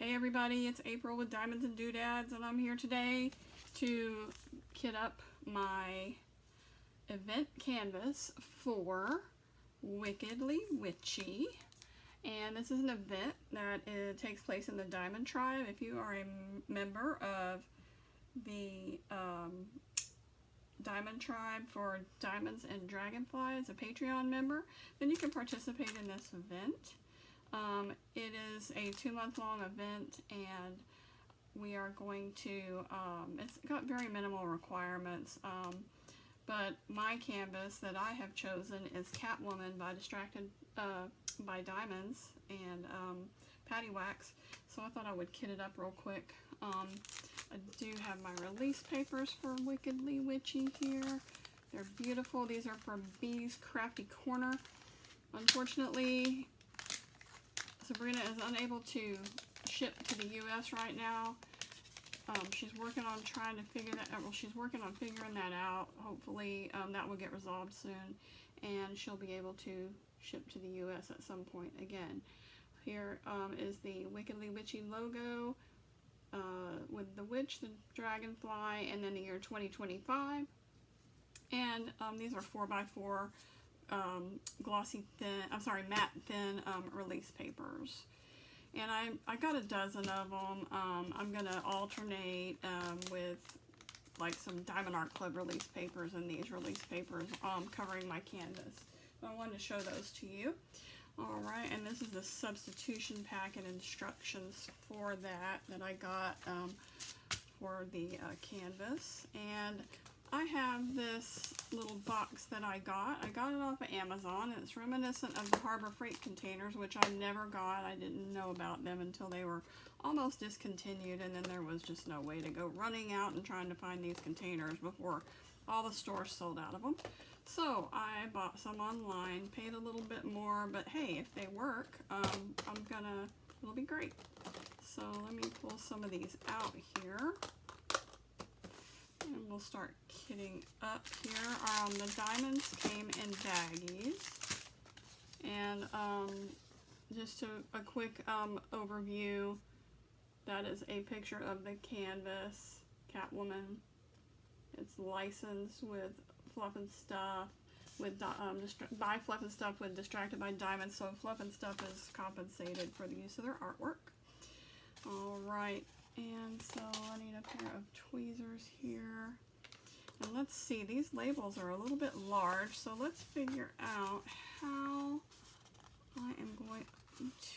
Hey everybody, it's April with Diamonds.and.Doo-dads, and I'm here today to kit up my event canvas for Wickedly Witchy. And this is an event that takes place in the Diamond Tribe. If you are a member of the Diamond Tribe for Diamonds and Dragonfly as a Patreon member, then you can participate in this event. It is a 2-month-long event, and we are going to, it's got very minimal requirements, but my canvas that I have chosen is Catwoman by Diamonds and Patty Wax, so I thought I would kit it up real quick. I do have my release papers for Wickedly Witchy here. They're beautiful. These are from Bee's Crafty Corner. Unfortunately, Sabrina is unable to ship to the U.S. right now. She's working on trying to figure that out. Well, she's working on figuring that out. Hopefully that will get resolved soon, and she'll be able to ship to the U.S. at some point again. Here is the Wickedly Witchy logo with the witch, the dragonfly, and then the year 2025. And these are 4x4 glossy thin, matte thin release papers. And I got a dozen of them. I'm going to alternate with like some Diamond Art Club release papers and these release papers covering my canvas. So I wanted to show those to you. Alright, and this is the substitution pack and instructions for that I got for the canvas. And I have this little box that I got. I got it off of Amazon, and it's reminiscent of the Harbor Freight containers, which I never got. I didn't know about them until they were almost discontinued, and then there was just no way to go running out and trying to find these containers before all the stores sold out of them. So I bought some online, paid a little bit more, but hey, if they work, it'll be great. So let me pull some of these out here. And we'll start kitting up here. The diamonds came in baggies. And just a quick overview, that is a picture of the canvas, Catwoman. It's licensed with Fluff and Stuff, with by Fluff and Stuff with Distracted by Diamonds, so Fluff and Stuff is compensated for the use of their artwork. Alright. And so I need a pair of tweezers here. And let's see, these labels are a little bit large, so let's figure out how I am going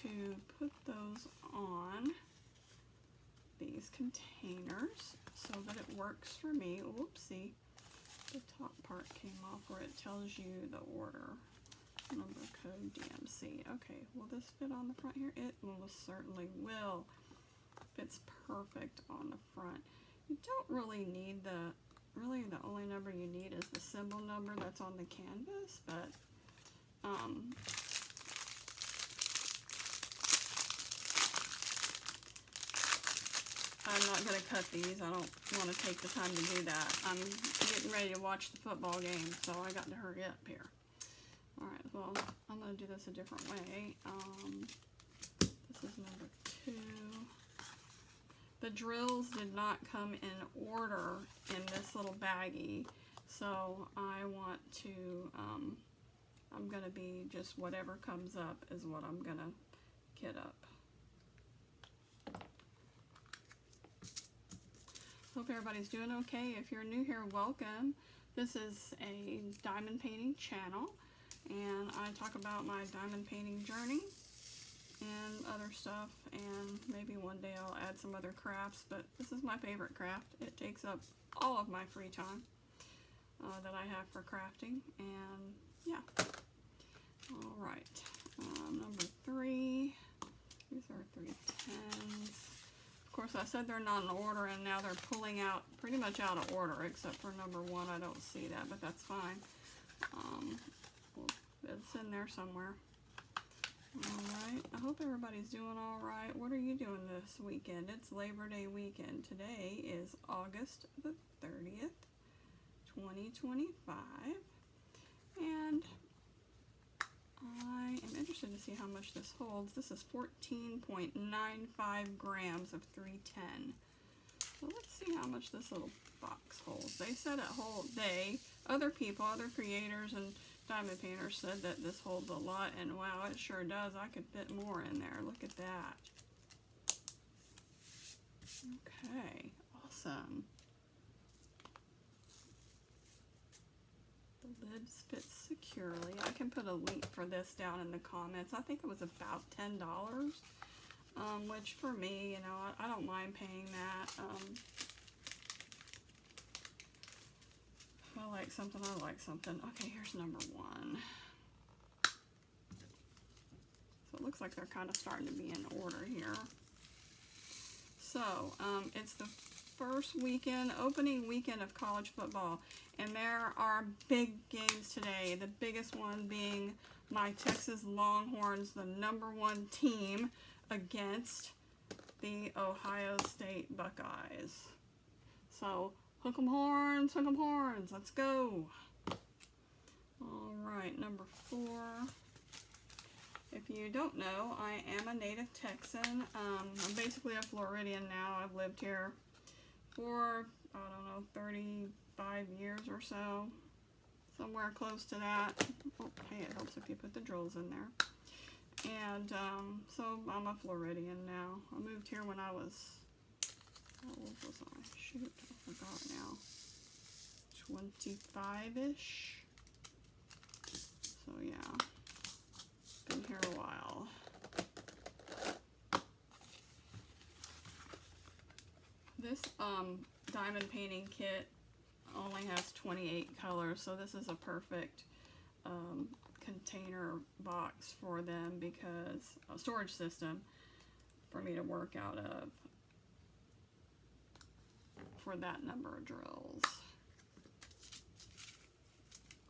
to put those on these containers so that it works for me. Oopsie, the top part came off where it tells you the order. Number code DMC. Okay, will this fit on the front here? It most certainly will. Fits perfect on the front. You don't really need really the only number you need is the symbol number that's on the canvas, but I'm not going to cut these. I don't want to take the time to do that. I'm getting ready to watch the football game, so I got to hurry up here. Alright, well, I'm going to do this a different way. This is number 2. The drills did not come in order in this little baggie, so I want to, I'm going to be just whatever comes up is what I'm going to kit up. Hope everybody's doing okay. If you're new here, welcome. This is a diamond painting channel, and I talk about my diamond painting journey and other stuff, and maybe one day I'll add some other crafts, but this is my favorite craft. It takes up all of my free time that I have for crafting, and yeah. Alright, number 3, these are 310s. Of course, I said they're not in order, and now they're pulling out pretty much out of order, except for number 1. I don't see that, but that's fine. It's in there somewhere. Alright, I hope everybody's doing alright. What are you doing this weekend? It's Labor Day weekend. Today is August the 30th, 2025. And I am interested to see how much this holds. This is 14.95 grams of 310. So let's see how much this little box holds. They said it holds, other people, other creators and diamond painters said that this holds a lot, and wow, it sure does. I could fit more in there. Look at that. Okay, awesome. The lid fits securely. I can put a link for this down in the comments. I think it was about $10, which for me, you know, I don't mind paying that. If I like something, I like something. Okay, here's number 1. So it looks like they're kind of starting to be in order here. So, it's the first weekend, opening weekend of college football, and there are big games today. The biggest one being my Texas Longhorns, the #1 team, against the Ohio State Buckeyes. So, hook 'em horns, let's go. All right, number 4. If you don't know, I am a native Texan. I'm basically a Floridian now. I've lived here for, I don't know, 35 years or so. Somewhere close to that. Oh, hey, it helps if you put the drills in there. And so I'm a Floridian now. I moved here when I was, how old was I? Shoot, I forgot now. 25-ish. So yeah. Been here a while. This diamond painting kit only has 28 colors, so this is a perfect container box for them, because a storage system for me to work out of for that number of drills.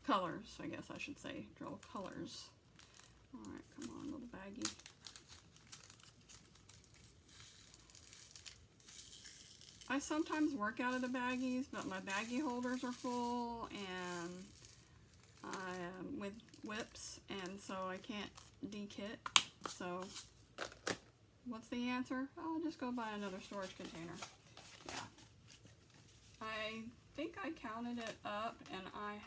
Colors, I guess I should say, drill colors. Alright, come on, little baggie. I sometimes work out of the baggies, but my baggie holders are full, and I am with whips, and so I can't de-kit. So, what's the answer? I'll just go buy another storage container. Yeah. I think I counted it up, and I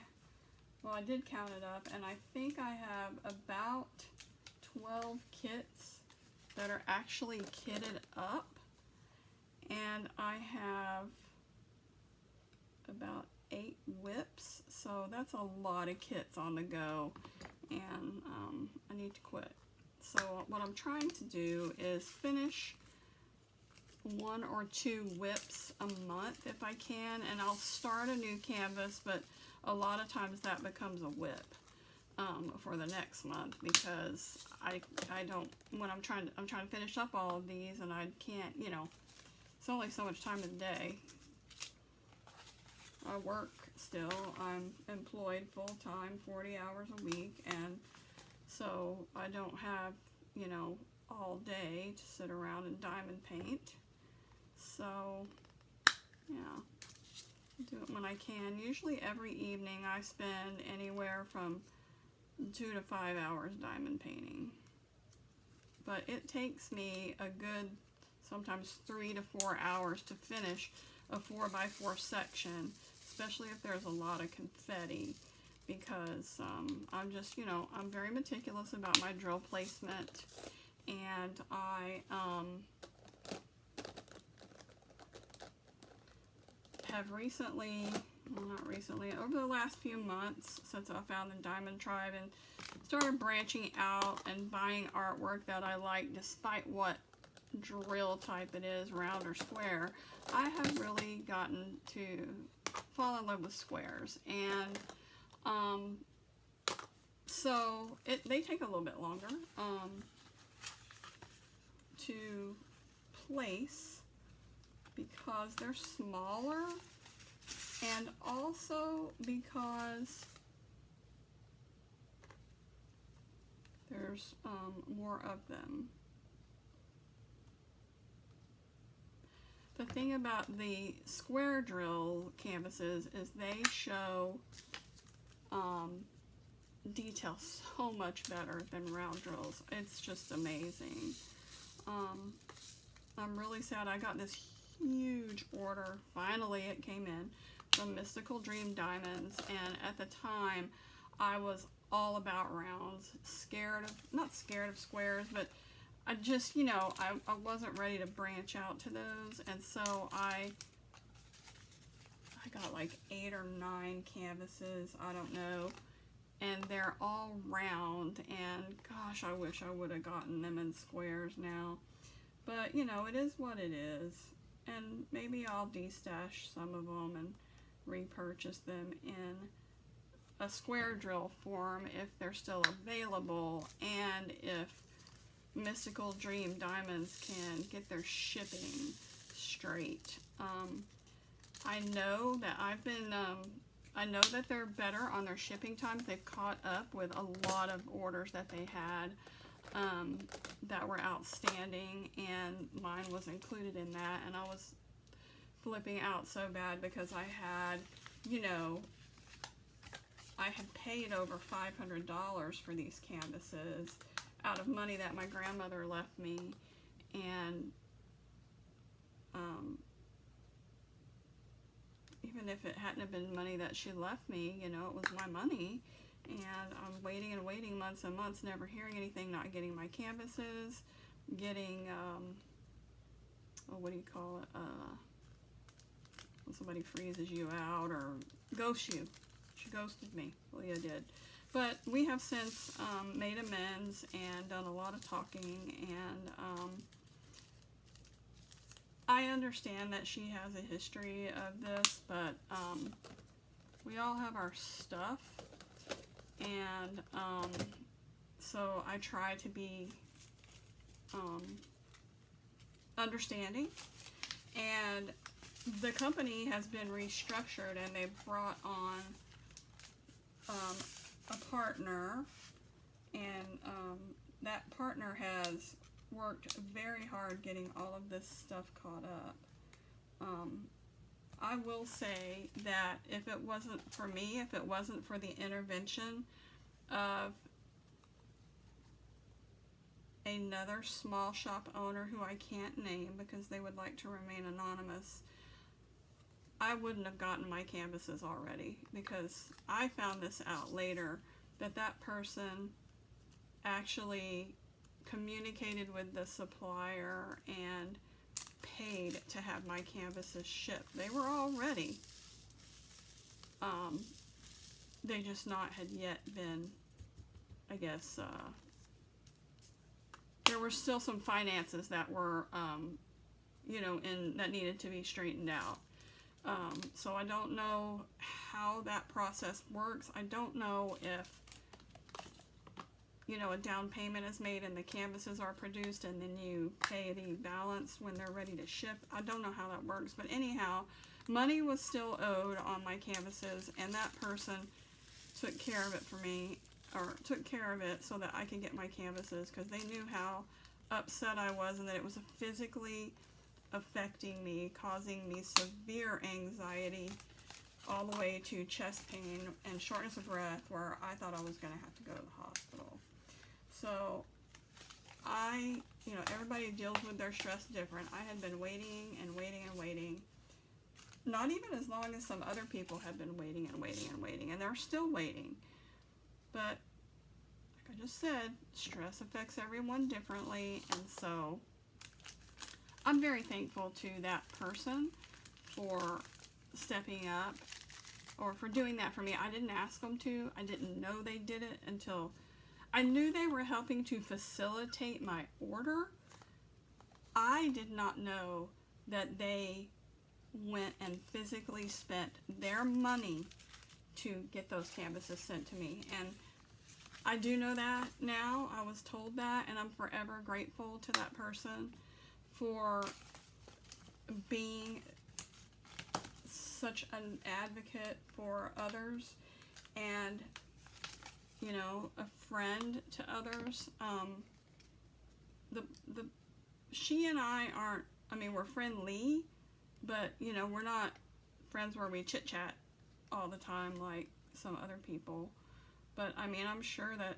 did count it up, and I think I have about 12 kits that are actually kitted up, and I have about 8 whips, so that's a lot of kits on the go, and I need to quit. So what I'm trying to do is finish 1 or 2 whips a month if I can, and I'll start a new canvas, but a lot of times that becomes a whip for the next month, because I don't, when I'm trying to finish up all of these, and I can't, you know, it's only so much time in the day. I work still. I'm employed full-time, 40 hours a week, and so I don't have, you know, all day to sit around and diamond paint. So, yeah, do it when I can. Usually every evening I spend anywhere from 2 to 5 hours diamond painting. But it takes me a good, sometimes 3 to 4 hours to finish a 4x4 section, especially if there's a lot of confetti, because I'm just, you know, I'm very meticulous about my drill placement, and I have recently, well, not recently, over the last few months since I found the Diamond Tribe and started branching out and buying artwork that I like, despite what drill type it is, round or square, I have really gotten to fall in love with squares, and so they take a little bit longer to place, because they're smaller, and also because there's more of them. The thing about the square drill canvases is they show detail so much better than round drills. It's just amazing. I'm really sad. I got this huge order. Finally, it came in from Mystical Dream Diamonds, and at the time, I was all about rounds. Not scared of squares, but I just, I wasn't ready to branch out to those, and so I got like 8 or 9 canvases, I don't know, and they're all round, and gosh, I wish I would have gotten them in squares now. But, it is what it is, and maybe I'll destash some of them and repurchase them in a square drill form if they're still available, and if Mystical Dream Diamonds can get their shipping straight. I know that I know that they're better on their shipping times. They've caught up with a lot of orders that they had that were outstanding, and mine was included in that, and I was flipping out so bad because I had, I had paid over $500 for these canvases out of money that my grandmother left me, and even if it hadn't have been money that she left me, it was my money, and I'm waiting and waiting months and months, never hearing anything, not getting my canvases, getting, what do you call it, when somebody freezes you out or ghosts you. She ghosted me, Leah did. But we have since made amends and done a lot of talking, and I understand that she has a history of this, but we all have our stuff, and so I try to be understanding, and the company has been restructured, and they brought on a partner, and that partner has worked very hard getting all of this stuff caught up. I will say that if it wasn't for me, if it wasn't for the intervention of another small shop owner who I can't name because they would like to remain anonymous, I wouldn't have gotten my canvases already, because I found this out later, that that person actually communicated with the supplier and paid to have my canvases shipped. They were all ready. They just not had yet been, I guess, there were still some finances that were, that needed to be straightened out. So I don't know how that process works. I don't know if, a down payment is made and the canvases are produced and then you pay the balance when they're ready to ship. I don't know how that works, but anyhow, money was still owed on my canvases, and that person took care of it for me, or took care of it so that I could get my canvases, because they knew how upset I was and that it was physically affecting me, causing me severe anxiety, all the way to chest pain and shortness of breath, where I thought I was going to have to go to the hospital. So everybody deals with their stress different. I had been waiting and waiting and waiting, not even as long as some other people have been waiting and waiting and waiting, and they're still waiting. But like I just said, stress affects everyone differently, and so I'm very thankful to that person for stepping up, or for doing that for me. I didn't ask them to. I didn't know they did it until I knew they were helping to facilitate my order. I did not know that they went and physically spent their money to get those canvases sent to me. And I do know that now. I was told that, and I'm forever grateful to that person for being such an advocate for others, and a friend to others. She and I aren't, we're friendly, but we're not friends where we chit chat all the time like some other people. But I mean, I'm sure that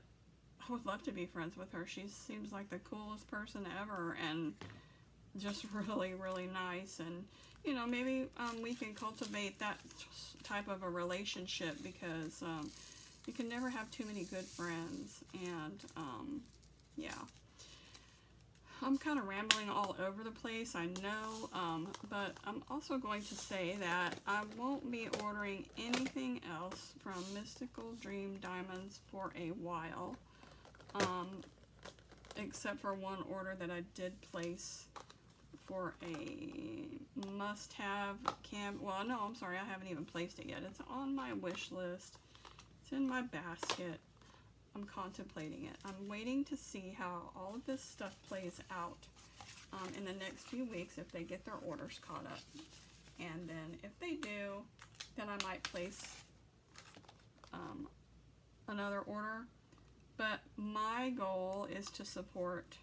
I would love to be friends with her. She seems like the coolest person ever, and just really, really nice. And you know, maybe we can cultivate that type of a relationship, because you can never have too many good friends. And yeah, I'm kind of rambling all over the place, I know, but I'm also going to say that I won't be ordering anything else from Mystical Dream Diamonds for a while, except for one order that I did place for a must-have well, no, I'm sorry, I haven't even placed it yet. It's on my wish list. It's in my basket. I'm contemplating it. I'm waiting to see how all of this stuff plays out in the next few weeks, if they get their orders caught up. And then if they do, then I might place another order. But my goal is to support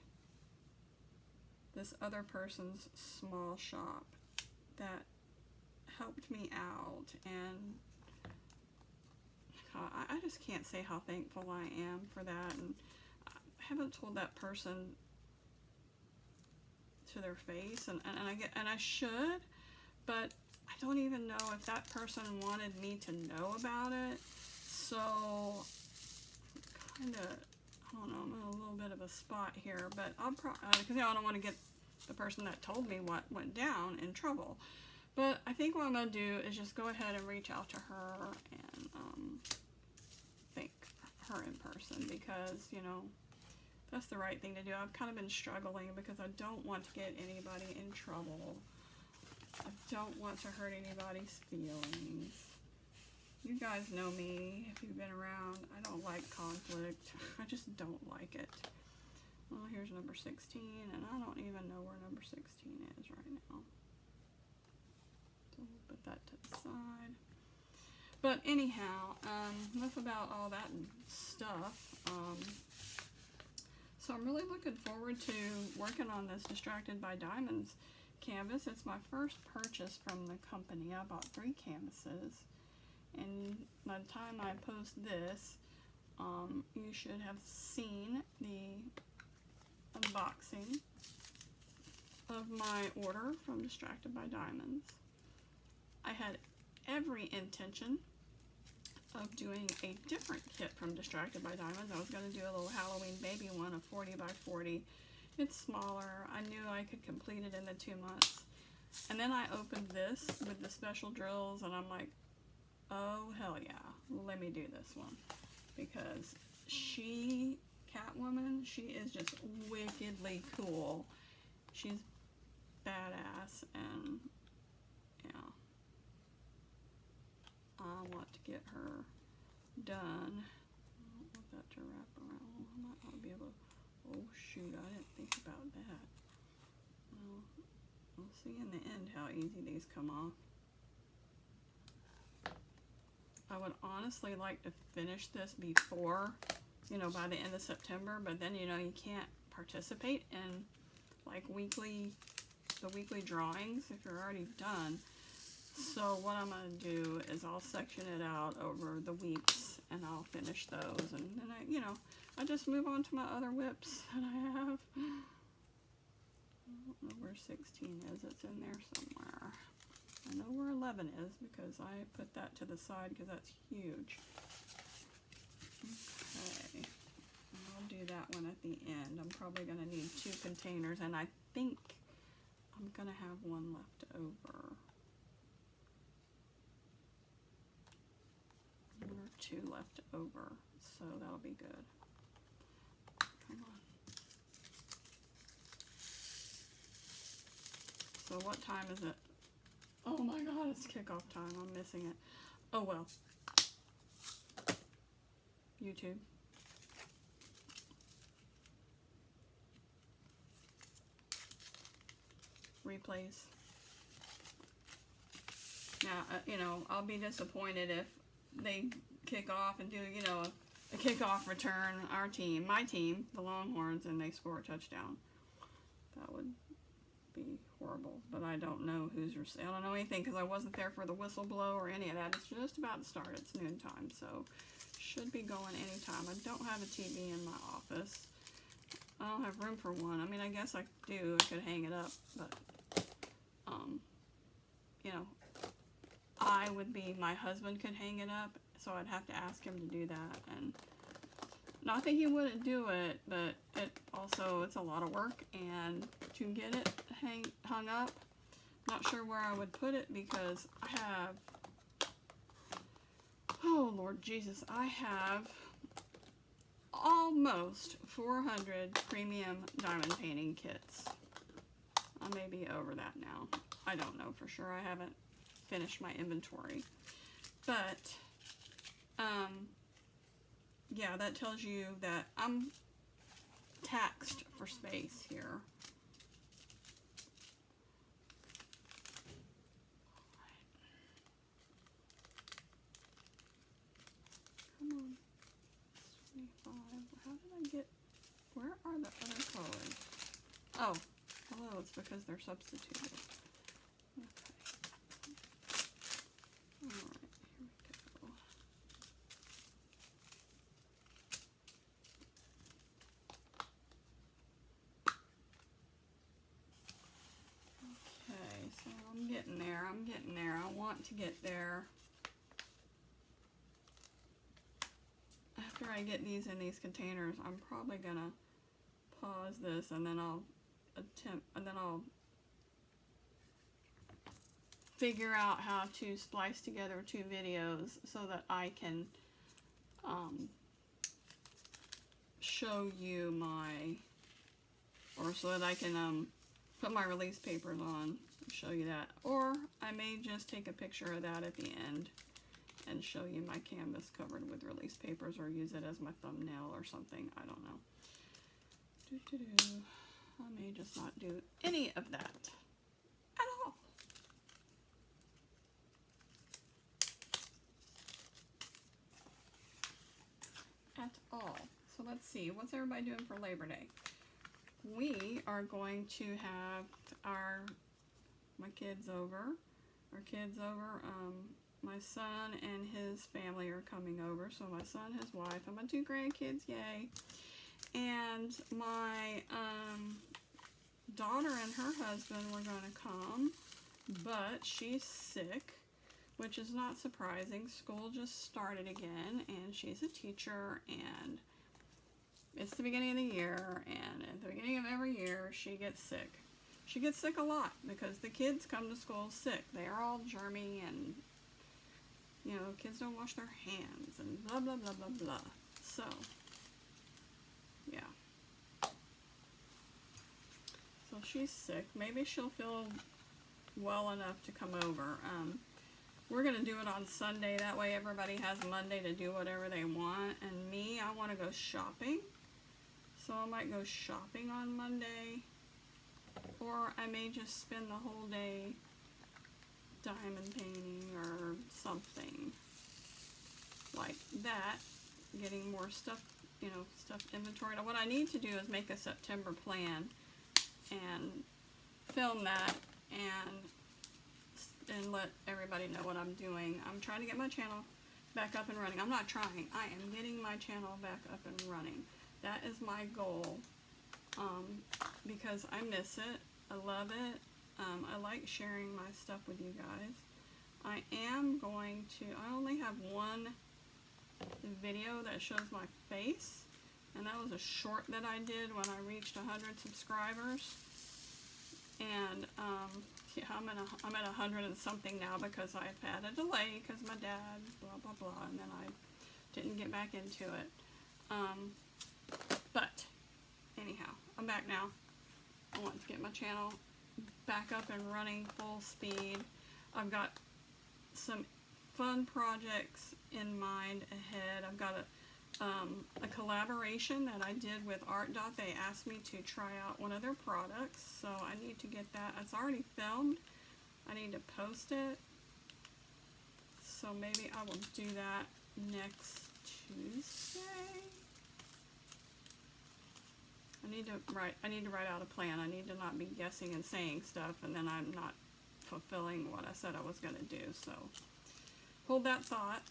this other person's small shop that helped me out, and I just can't say how thankful I am for that. And I haven't told that person to their face, and I should, but I don't even know if that person wanted me to know about it. So kind of, I don't know, I'm in a little bit of a spot here, but I'll because I don't want to get the person that told me what went down in trouble. But I think what I'm going to do is just go ahead and reach out to her and thank her in person, because, you know, that's the right thing to do. I've kind of been struggling because I don't want to get anybody in trouble. I don't want to hurt anybody's feelings. You guys know me, if you've been around. I don't like conflict. I just don't like it. Well, here's number 16, and I don't even know where number 16 is right now. So we'll put that to the side. But anyhow, enough about all that stuff. So I'm really looking forward to working on this Distracted by Diamonds canvas. It's my first purchase from the company. I bought 3 canvases, and by the time I post this, you should have seen the unboxing of my order from Distracted by Diamonds. I had every intention of doing a different kit from Distracted by Diamonds. I was going to do a little Halloween baby one of 40 by 40. It's smaller. I knew I could complete it in the 2 months. And then I opened this with the special drills, and I'm like, oh, hell yeah, let me do this one. Because Catwoman, she is just wickedly cool. She's badass, and yeah, I want to get her done. I don't want that to wrap around. I might not be able to, oh shoot, I didn't think about that. Well, we'll see in the end how easy these come off. I would honestly like to finish this before, you know, by the end of September, but then, you know, you can't participate in like the weekly drawings if you're already done. So what I'm going to do is I'll section it out over the weeks, and I'll finish those, and then I just move on to my other whips that I have. I don't know where 16 is. It's in there somewhere. I know where 11 is because I put that to the side because that's huge. Okay, I'll do that one at the end. I'm probably going to need 2 containers, and I think I'm going to have one left over. 1 or 2 left over, so that'll be good. Come on. So what time is it? Oh my god, it's kickoff time. I'm missing it. Oh well. YouTube. Replays. Now, I'll be disappointed if they kick off and do, a kickoff return, my team, the Longhorns, and they score a touchdown. That would be horrible, but I don't know I don't know anything because I wasn't there for the whistle blow or any of that. It's just about to start. It's noontime, so should be going anytime. I don't have a TV in my office. I don't have room for one. I mean, I guess I do. I could hang it up, but, you know, my husband could hang it up, so I'd have to ask him to do that. And not that he wouldn't do it, but it's a lot of work, and to get it hung up, not sure where I would put it, because I have, oh Lord Jesus, I have almost 400 premium diamond painting kits. I may be over that now. I don't know for sure. I haven't finished my inventory. But, yeah, that tells you that I'm taxed for space here. Come on. 25. How did I get... Where are the other colors? Oh, hello, it's because they're substituted. Okay. Alright, here we go. Okay, so I'm getting there. I want to get there. After I get these in these containers, I'm probably gonna pause this, and then I'll figure out how to splice together 2 videos so that I can show you so that I can put my release papers on, show you that. Or I may just take a picture of that at the end and show you my canvas covered with release papers, or use it as my thumbnail or something. I don't know. I may just not do any of that at all. So let's see, what's everybody doing for Labor Day? We are going to have my kids over. My son and his family are coming over. So my son, his wife, and my 2 grandkids, yay. And my daughter and her husband were going to come, but she's sick, which is not surprising. School just started again, and she's a teacher, and it's the beginning of the year, and at the beginning of every year, she gets sick. She gets sick a lot because the kids come to school sick. They are all germy, and, you know, kids don't wash their hands, and blah, blah, blah, blah, blah. So, yeah. So she's sick. Maybe she'll feel well enough to come over. We're going to do it on Sunday. That way everybody has Monday to do whatever they want. And me, I want to go shopping. So I might go shopping on Monday. Or I may just spend the whole day diamond painting or something like that. Getting more stuff, you know, stuff inventory. Now what I need to do is make a September plan and film that and let everybody know what I'm doing. I'm trying to get my channel back up and running. I'm not trying. I am getting my channel back up and running. That is my goal, because I miss it. I love it. I like sharing my stuff with you guys. I only have one video that shows my face, and that was a short that I did when I reached 100 subscribers. And yeah, I'm at 100 and something now because I've had a delay because my dad, blah blah blah, and then I didn't get back into it. But anyhow, I'm back now. I want to get my channel back up and running full speed. I've got some fun projects in mind ahead. I've got a collaboration that I did with Art Dot. They asked me to try out one of their products, so I need to get that. It's already filmed. I need to post it, so maybe I will do that next Tuesday. I need to write out a plan. I need to not be guessing and saying stuff, and then I'm not fulfilling what I said I was going to do. So hold that thought.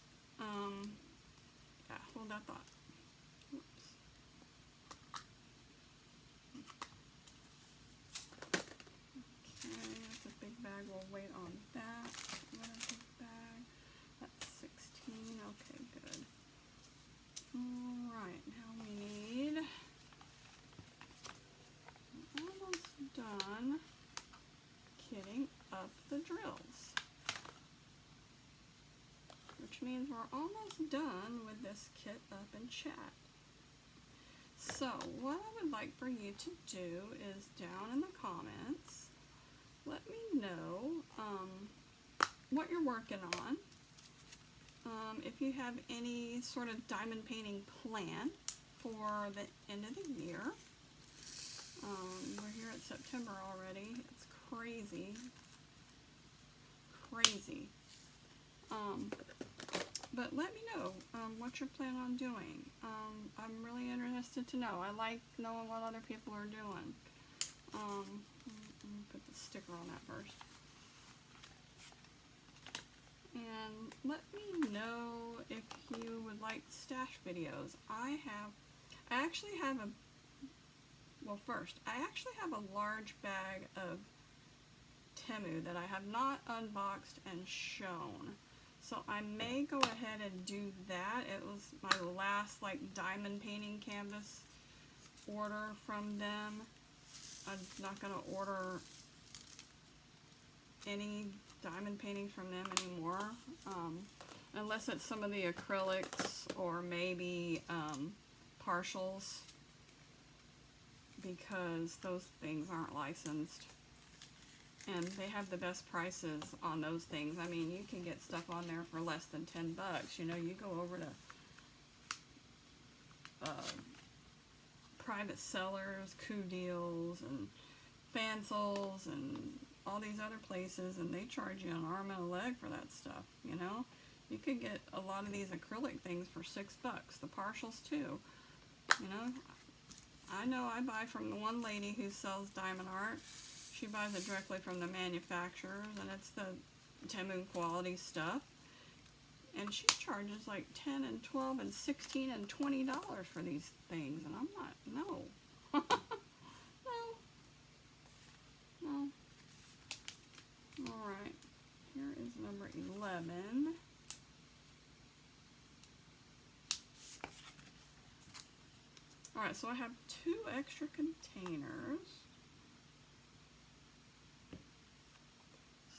Yeah, hold that thought. Oops. Okay, that's a big bag. We'll wait on that. Another big bag. That's 16. Okay, good. Alright, now we need, we're almost done kitting up the drills. Which means we're almost done with this kit up and chat. So what I would like for you to do is down in the comments, let me know what you're working on. If you have any sort of diamond painting plan for the end of the year. We're here at September already. It's crazy. Crazy. But let me know what you're planning on doing. I'm really interested to know. I like knowing what other people are doing. Let me put the sticker on that first. And let me know if you would like stash videos. I actually have a large bag of Temu that I have not unboxed and shown. So I may go ahead and do that. It was my last like diamond painting canvas order from them. I'm not going to order any diamond paintings from them anymore, unless it's some of the acrylics or maybe partials, because those things aren't licensed. And they have the best prices on those things. I mean, you can get stuff on there for less than 10 bucks. You know, you go over to private sellers, Coup Deals, and Fansels, and all these other places, and they charge you an arm and a leg for that stuff, you know? You could get a lot of these acrylic things for 6 bucks. The partials, too. You know I buy from the one lady who sells diamond art. She buys it directly from the manufacturers, and it's the Temu quality stuff. And she charges like 10 and 12 and 16 and $20 for these things, and I'm not, no. No. Alright, here is number 11. Alright, so I have 2 extra containers.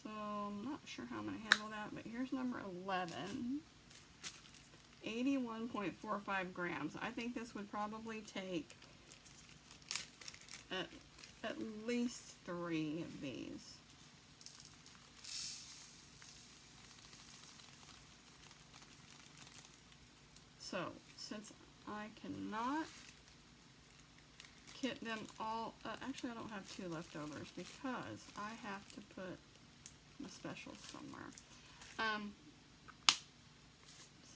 So I'm not sure how I'm going to handle that, but here's number 11. 81.45 grams. I think this would probably take at least 3 of these. So, since I cannot kit them all, actually I don't have 2 leftovers because I have to put my specials somewhere.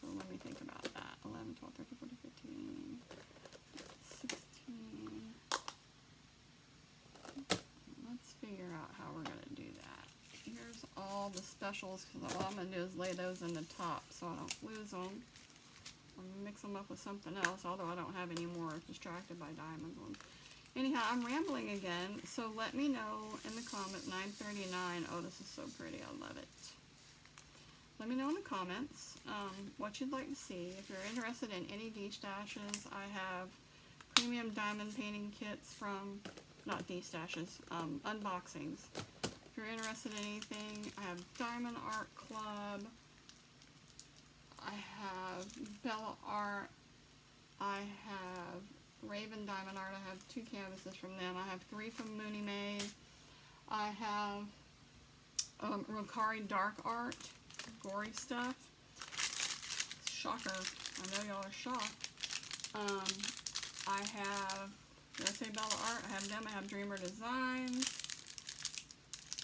So let me think about that. 11, 12, 13, 14, 15, 16. Let's figure out how we're going to do that. Here's all the specials, because all I'm going to do is lay those in the top so I don't lose them. Or mix them up with something else, although I don't have any more distracted by diamond ones. Anyhow, I'm rambling again, so let me know in the comment, 939. Oh, this is so pretty. I love it. Let me know in the comments what you'd like to see. If you're interested in any D-stashes, I have premium diamond painting kits from, not D-stashes, unboxings. If you're interested in anything, I have Diamond Art Club. I have Bella Art. I have Raven Diamond Art. I have 2 canvases from them. I have 3 from Mooney Maid. I have Rokari Dark Art, gory stuff. Shocker. I know y'all are shocked. I have, did I say Bella Art? I have them. I have Dreamer Designs,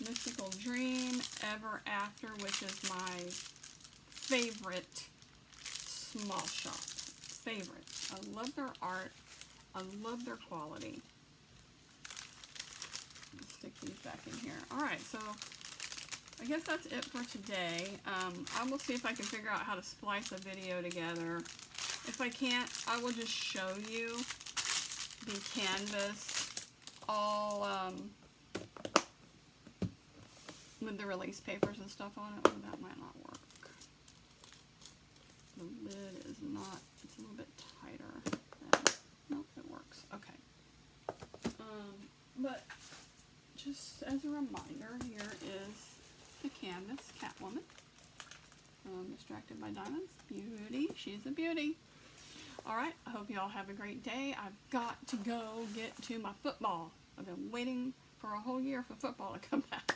Mystical Dream, Ever After, which is my favorite small shop. Favorite. I love their art. I love their quality. Let's stick these back in here. Alright, so I guess that's it for today. I will see if I can figure out how to splice a video together If I can't, I will just show you the canvas all with the release papers and stuff on it. Oh, that might not work. The lid is not, it's a little bit tighter. Nope, it works. Okay. But just as a reminder, here is the canvas Catwoman. Distracted by Diamonds. Beauty. She's a beauty. Alright, I hope you all have a great day. I've got to go get to my football. I've been waiting for a whole year for football to come back.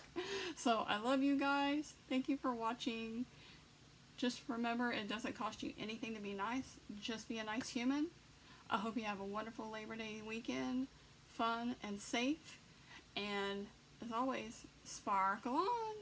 So I love you guys. Thank you for watching. Just remember, it doesn't cost you anything to be nice. Just be a nice human. I hope you have a wonderful Labor Day weekend. Fun and safe. And as always, sparkle on.